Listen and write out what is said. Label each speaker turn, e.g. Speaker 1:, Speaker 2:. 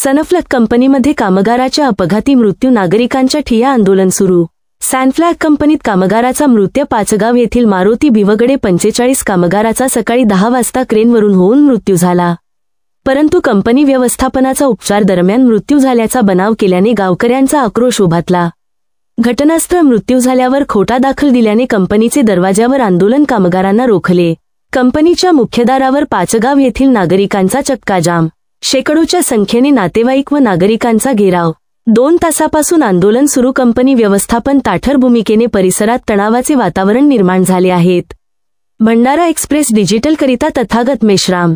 Speaker 1: Sunflag कंपनीमध्ये कामगाराच्या अपघाती मृत्यू, नागरिकांच्या ठिय्या आंदोलन सुरू। सनफ्लॅग कंपनीत कामगाराचा मृत्यू। पाचगाव येथील मारुती भिवगडे 45 कामगाराचा सकाळी 10 वाजता क्रेनवरून होऊन मृत्यू झाला, परंतु कंपनी व्यवस्थापनाचा उपचार दरम्यान मृत्यू झाल्याचा बनाव केल्याने गावकऱ्यांचा आक्रोश उभारला। घटनास्थळ मृत्यू झाल्यावर खोटा दाखल दिल्याने कंपनीचे दरवाजावर आंदोलन, कामगारांना रोखले। कंपनीच्या मुख्यदारावर पाचगाव येथील नागरिकांचा चक्काजाम, शेकडोच्या संख्येने नातेवाईक व नागरिकांचा घेराव। 2 तासापासून आंदोलन सुरू। कंपनी व्यवस्थापन ताठर भूमिकेने परिसरात तणावाचे वातावरण निर्माण झाले आहेत। भंडारा एक्सप्रेस डिजिटल करिता तथागत मेश्राम।